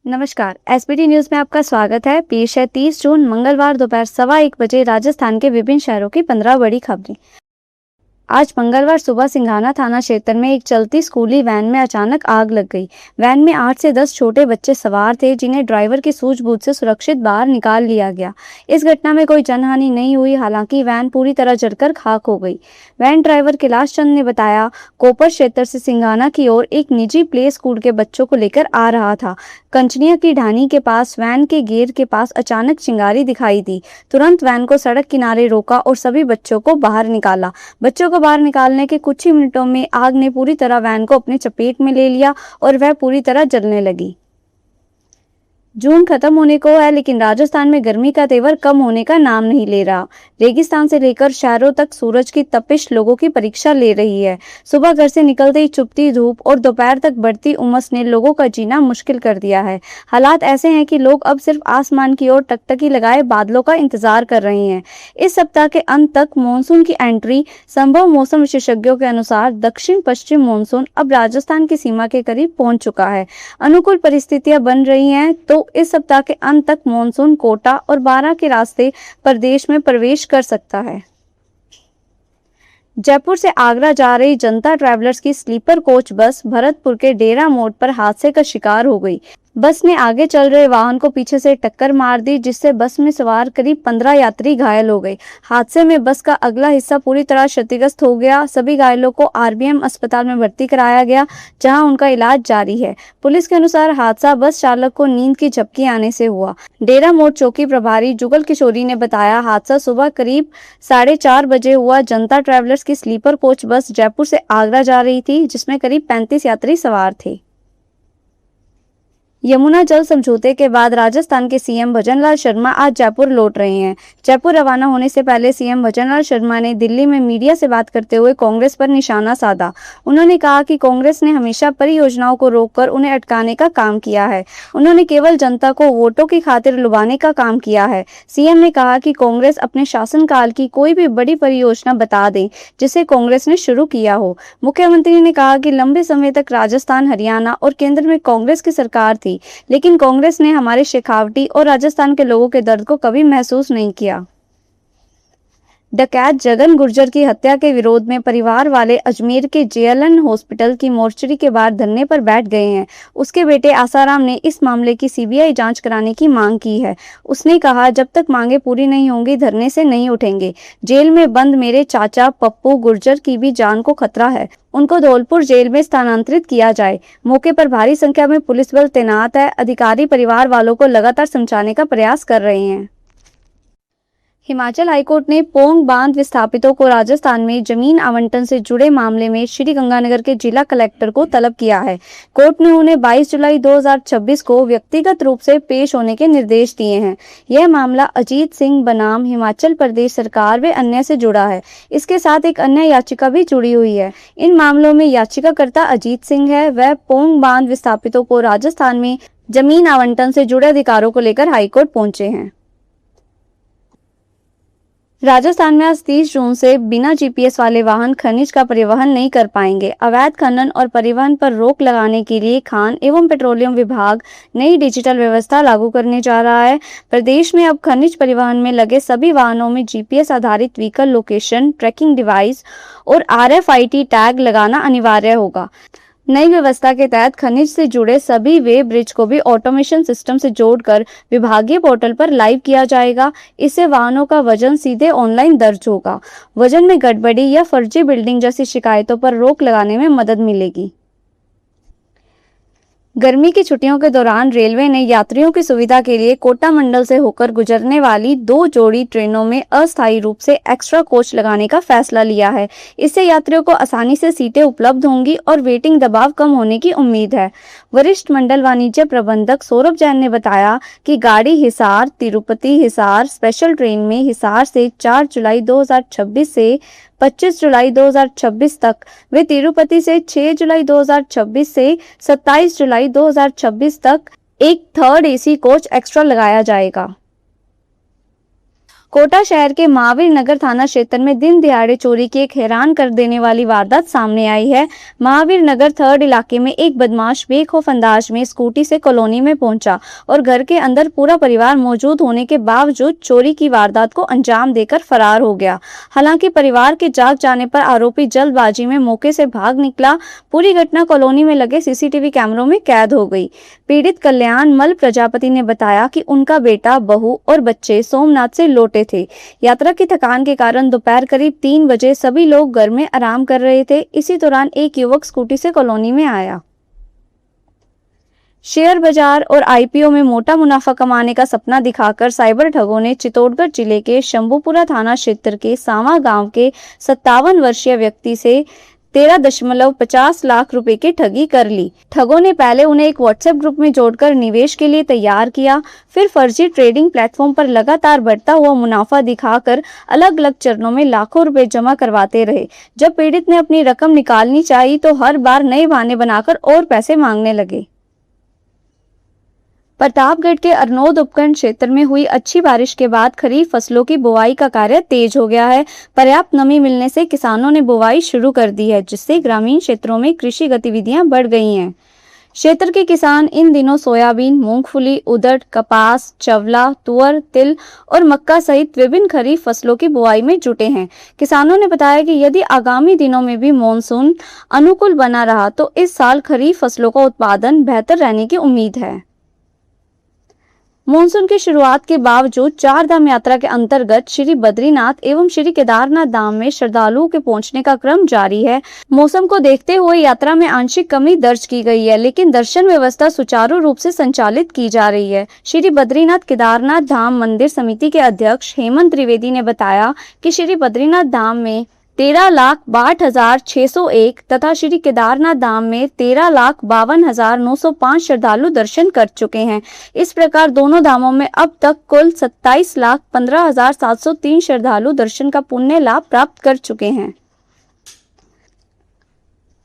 नमस्कार। SBT news में आपका स्वागत है। पेश है 30 जून मंगलवार दोपहर 1:15 बजे राजस्थान के विभिन्न शहरों की 15 बड़ी खबरें। आज मंगलवार सुबह सिंघाना थाना क्षेत्र में एक चलती स्कूली वैन में अचानक आग लग गई। वैन में 8 से 10 छोटे बच्चे सवार थे, जिन्हें ड्राइवर की सूझबूझ से सुरक्षित बाहर निकाल लिया गया। इस घटना में कोई जनहानि नहीं हुई, हालांकि वैन पूरी तरह जलकर खाक हो गई। वैन ड्राइवर कैलाश चंद ने बताया, कोपर क्षेत्र से सिंघाना की ओर एक निजी प्ले स्कूल के बच्चों को लेकर आ रहा था। कंचनिया की ढानी के पास वैन के गेर के पास अचानक चिंगारी दिखाई दी। तुरंत वैन को सड़क किनारे रोका और सभी बच्चों को बाहर निकाला। बच्चों को बाहर निकालने के कुछ ही मिनटों में आग ने पूरी तरह वैन को अपने चपेट में ले लिया और वह पूरी तरह जलने लगी। जून खत्म होने को है, लेकिन राजस्थान में गर्मी का तेवर कम होने का नाम नहीं ले रहा। रेगिस्तान से लेकर शहरों तक सूरज की तपिश लोगों की परीक्षा ले रही है। सुबह घर से निकलते ही चुभती धूप और दोपहर तक बढ़ती उमस ने लोगों का जीना मुश्किल कर दिया है। हालात ऐसे हैं कि लोग अब सिर्फ आसमान की ओर टकटकी लगाए बादलों का इंतजार कर रहे हैं। इस सप्ताह के अंत तक मानसून की एंट्री संभव। मौसम विशेषज्ञों के अनुसार दक्षिण पश्चिम मानसून अब राजस्थान की सीमा के करीब पहुंच चुका है। अनुकूल परिस्थितियां बन रही हैं तो इस सप्ताह के अंत तक मानसून कोटा और बारां के रास्ते प्रदेश में प्रवेश कर सकता है। जयपुर से आगरा जा रही जनता ट्रैवलर्स की स्लीपर कोच बस भरतपुर के डेरा मोड़ पर हादसे का शिकार हो गई। बस ने आगे चल रहे वाहन को पीछे से टक्कर मार दी, जिससे बस में सवार करीब 15 यात्री घायल हो गए। हादसे में बस का अगला हिस्सा पूरी तरह क्षतिग्रस्त हो गया। सभी घायलों को आरबीएम अस्पताल में भर्ती कराया गया, जहां उनका इलाज जारी है। पुलिस के अनुसार हादसा बस चालक को नींद की झपकी आने से हुआ। डेरा मोड़ चौकी प्रभारी जुगल किशोरी ने बताया, हादसा सुबह करीब 4:30 बजे हुआ। जनता ट्रैवलर्स की स्लीपर कोच बस जयपुर से आगरा जा रही थी, जिसमें करीब 35 यात्री सवार थे। यमुना जल समझौते के बाद राजस्थान के सीएम भजनलाल शर्मा आज जयपुर लौट रहे हैं। जयपुर रवाना होने से पहले सीएम भजनलाल शर्मा ने दिल्ली में मीडिया से बात करते हुए कांग्रेस पर निशाना साधा। उन्होंने कहा कि कांग्रेस ने हमेशा परियोजनाओं को रोककर उन्हें अटकाने का काम किया है। उन्होंने केवल जनता को वोटों की खातिर लुभाने का काम किया है। सीएम ने कहा कि कांग्रेस अपने शासनकाल की कोई भी बड़ी परियोजना बता दे जिसे कांग्रेस ने शुरू किया हो। मुख्यमंत्री ने कहा कि लंबे समय तक राजस्थान, हरियाणा और केंद्र में कांग्रेस की सरकार थी, लेकिन कांग्रेस ने हमारे शेखावटी और राजस्थान के लोगों के दर्द को कभी महसूस नहीं किया। डकैत जगन गुर्जर की हत्या के विरोध में परिवार वाले अजमेर के जेएलएन हॉस्पिटल की मोर्चरी के बाहर धरने पर बैठ गए हैं। उसके बेटे आसाराम ने इस मामले की सीबीआई जांच कराने की मांग की है। उसने कहा, जब तक मांगे पूरी नहीं होंगी धरने से नहीं उठेंगे। जेल में बंद मेरे चाचा पप्पू गुर्जर की भी जान को खतरा है। उनको धौलपुर जेल में स्थानांतरित किया जाए। मौके पर भारी संख्या में पुलिस बल तैनात है। अधिकारी परिवार वालों को लगातार समझाने का प्रयास कर रहे हैं। हिमाचल हाईकोर्ट ने पोंग बांध विस्थापितों को राजस्थान में जमीन आवंटन से जुड़े मामले में श्रीगंगानगर के जिला कलेक्टर को तलब किया है। कोर्ट ने उन्हें 22 जुलाई 2026 को व्यक्तिगत रूप से पेश होने के निर्देश दिए हैं। यह मामला अजीत सिंह बनाम हिमाचल प्रदेश सरकार व अन्य से जुड़ा है। इसके साथ एक अन्य याचिका भी जुड़ी हुई है। इन मामलों में याचिकाकर्ता अजीत सिंह है। वह पोंग बांध विस्थापितों को राजस्थान में जमीन आवंटन से जुड़े अधिकारों को लेकर हाईकोर्ट पहुंचे हैं। राजस्थान में आज 30 जून से बिना जीपीएस वाले वाहन खनिज का परिवहन नहीं कर पाएंगे। अवैध खनन और परिवहन पर रोक लगाने के लिए खान एवं पेट्रोलियम विभाग नई डिजिटल व्यवस्था लागू करने जा रहा है। प्रदेश में अब खनिज परिवहन में लगे सभी वाहनों में जीपीएस आधारित व्हीकल लोकेशन ट्रैकिंग डिवाइस और आरएफआईडी टैग लगाना अनिवार्य होगा। नई व्यवस्था के तहत खनिज से जुड़े सभी वे ब्रिज को भी ऑटोमेशन सिस्टम से जोड़कर विभागीय पोर्टल पर लाइव किया जाएगा। इससे वाहनों का वजन सीधे ऑनलाइन दर्ज होगा। वजन में गड़बड़ी या फर्जी बिल्डिंग जैसी शिकायतों पर रोक लगाने में मदद मिलेगी। गर्मी की छुट्टियों के दौरान रेलवे ने यात्रियों की सुविधा के लिए कोटा मंडल से होकर गुजरने वाली 2 जोड़ी ट्रेनों में अस्थायी रूप से एक्स्ट्रा कोच लगाने का फैसला लिया है। इससे यात्रियों को आसानी से सीटें उपलब्ध होंगी और वेटिंग दबाव कम होने की उम्मीद है। वरिष्ठ मंडल वाणिज्य प्रबंधक सौरभ जैन ने बताया कि गाड़ी हिसार तिरुपति हिसार स्पेशल ट्रेन में हिसार से 4 जुलाई 2026 से 25 जुलाई 2026 तक, वे तिरुपति से 6 जुलाई 2026 से 27 जुलाई 2026 तक एक थर्ड एसी कोच एक्स्ट्रा लगाया जाएगा। कोटा शहर के महावीर नगर थाना क्षेत्र में दिन दिहाड़े चोरी की एक हैरान कर देने वाली वारदात सामने आई है। महावीर नगर 3rd इलाके में एक बदमाश बेखौफ अंदाज में स्कूटी से कॉलोनी में पहुंचा और घर के अंदर पूरा परिवार मौजूद होने के बावजूद चोरी की वारदात को अंजाम देकर फरार हो गया। हालांकि परिवार के जाग जाने पर आरोपी जल्दबाजी में मौके से भाग निकला। पूरी घटना कॉलोनी में लगे सीसीटीवी कैमरों में कैद हो गई। पीड़ित कल्याण मल प्रजापति ने बताया कि उनका बेटा, बहू और बच्चे सोमनाथ से लौटे थे। यात्रा की थकान के कारण दोपहर करीब 3 बजे सभी लोग घर में आराम कर रहे थे। इसी दौरान एक युवक स्कूटी से कॉलोनी में आया। शेयर बाजार और आईपीओ में मोटा मुनाफा कमाने का सपना दिखाकर साइबर ठगों ने चित्तौड़गढ़ जिले के शंभूपुरा थाना क्षेत्र के सांवा गांव के 57 वर्षीय व्यक्ति से 13.50 लाख रुपए की ठगी कर ली। ठगों ने पहले उन्हें एक व्हाट्सएप ग्रुप में जोड़कर निवेश के लिए तैयार किया, फिर फर्जी ट्रेडिंग प्लेटफॉर्म पर लगातार बढ़ता हुआ मुनाफा दिखाकर अलग अलग चरणों में लाखों रुपए जमा करवाते रहे। जब पीड़ित ने अपनी रकम निकालनी चाहिए तो हर बार नए बहाने बनाकर और पैसे मांगने लगे। प्रतापगढ़ के अरनोद उपखंड क्षेत्र में हुई अच्छी बारिश के बाद खरीफ फसलों की बुवाई का कार्य तेज हो गया है। पर्याप्त नमी मिलने से किसानों ने बुवाई शुरू कर दी है, जिससे ग्रामीण क्षेत्रों में कृषि गतिविधियां बढ़ गई हैं। क्षेत्र के किसान इन दिनों सोयाबीन, मूंगफली, उड़द, कपास, चवला, तुअर, तिल और मक्का सहित विभिन्न खरीफ फसलों की बुआई में जुटे हैं। किसानों ने बताया कि यदि आगामी दिनों में भी मानसून अनुकूल बना रहा तो इस साल खरीफ फसलों का उत्पादन बेहतर रहने की उम्मीद है। मानसून की शुरुआत के बावजूद 4 धाम यात्रा के अंतर्गत श्री बद्रीनाथ एवं श्री केदारनाथ धाम में श्रद्धालुओं के पहुंचने का क्रम जारी है। मौसम को देखते हुए यात्रा में आंशिक कमी दर्ज की गई है, लेकिन दर्शन व्यवस्था सुचारू रूप से संचालित की जा रही है। श्री बद्रीनाथ केदारनाथ धाम मंदिर समिति के अध्यक्ष हेमंत त्रिवेदी ने बताया कि श्री बद्रीनाथ धाम में 13,62,601 तथा श्री केदारनाथ धाम में 13,52,905 श्रद्धालु दर्शन कर चुके हैं। इस प्रकार दोनों धामों में अब तक कुल 27,15,703 श्रद्धालु दर्शन का पुण्य लाभ प्राप्त कर चुके हैं।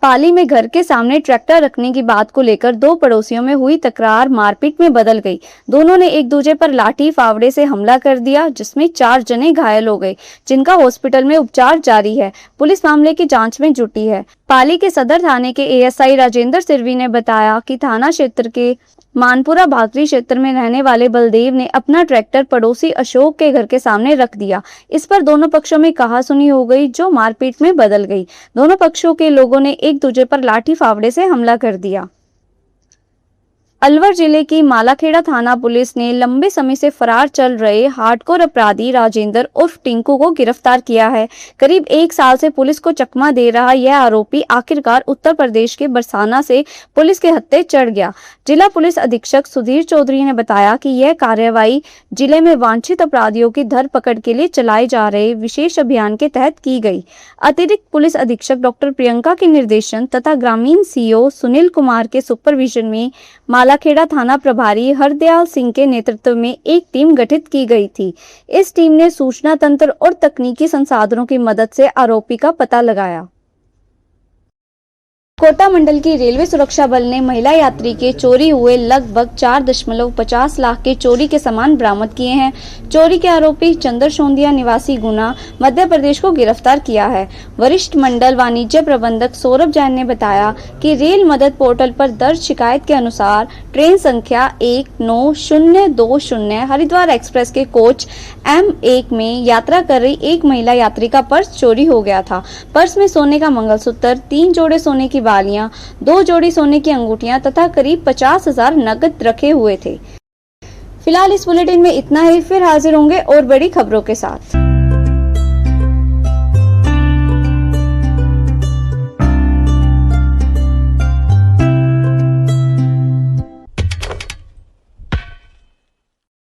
पाली में घर के सामने ट्रैक्टर रखने की बात को लेकर 2 पड़ोसियों में हुई तकरार मारपीट में बदल गई। दोनों ने एक दूसरे पर लाठी फावड़े से हमला कर दिया, जिसमें 4 जने घायल हो गए, जिनका हॉस्पिटल में उपचार जारी है। पुलिस मामले की जांच में जुटी है। पाली के सदर थाने के एएसआई राजेंद्र सिरवी ने बताया कि थाना क्षेत्र के मानपुरा भाकरी क्षेत्र में रहने वाले बलदेव ने अपना ट्रैक्टर पड़ोसी अशोक के घर के सामने रख दिया। इस पर दोनों पक्षों में कहासुनी हो गई, जो मारपीट में बदल गई। दोनों पक्षों के लोगों ने एक दूसरे पर लाठी फावड़े से हमला कर दिया। अलवर जिले की मालाखेड़ा थाना पुलिस ने लंबे समय से फरार चल रहे हार्डकोर अपराधी राजेंद्र उर्फ टिंकू को गिरफ्तार किया है। करीब 1 साल से पुलिस को चकमा दे रहा यह आरोपी आखिरकार उत्तर प्रदेश के बरसाना से पुलिस के हत्थे चढ़ गया। जिला पुलिस अधीक्षक सुधीर चौधरी ने बताया कि यह कार्रवाई जिले में वांछित अपराधियों की धरपकड़ के लिए चलाए जा रहे विशेष अभियान के तहत की गई। अतिरिक्त पुलिस अधीक्षक डॉक्टर प्रियंका के निर्देशन तथा ग्रामीण सीओ सुनील कुमार के सुपरविजन में मालाखेड़ा थाना प्रभारी हरदयाल सिंह के नेतृत्व में एक टीम गठित की गई थी। इस टीम ने सूचना तंत्र और तकनीकी संसाधनों की मदद से आरोपी का पता लगाया। कोटा मंडल की रेलवे सुरक्षा बल ने महिला यात्री के चोरी हुए लगभग 4.50 लाख के चोरी के सामान बरामद किए हैं। चोरी के आरोपी चंद्र सोंदिया निवासी गुना मध्य प्रदेश को गिरफ्तार किया है। वरिष्ठ मंडल वाणिज्य प्रबंधक सौरभ जैन ने बताया कि रेल मदद पोर्टल पर दर्ज शिकायत के अनुसार ट्रेन संख्या 1920 हरिद्वार एक्सप्रेस के कोच M1 में यात्रा कर रही एक महिला यात्री का पर्स चोरी हो गया था। पर्स में सोने का मंगलसूत्र, 3 जोड़े सोने की बालियां, 2 जोड़ी सोने की अंगूठियां तथा करीब 50,000 नकद रखे हुए थे। फिलहाल इस बुलेटिन में इतना ही। फिर हाजिर होंगे और बड़ी खबरों के साथ।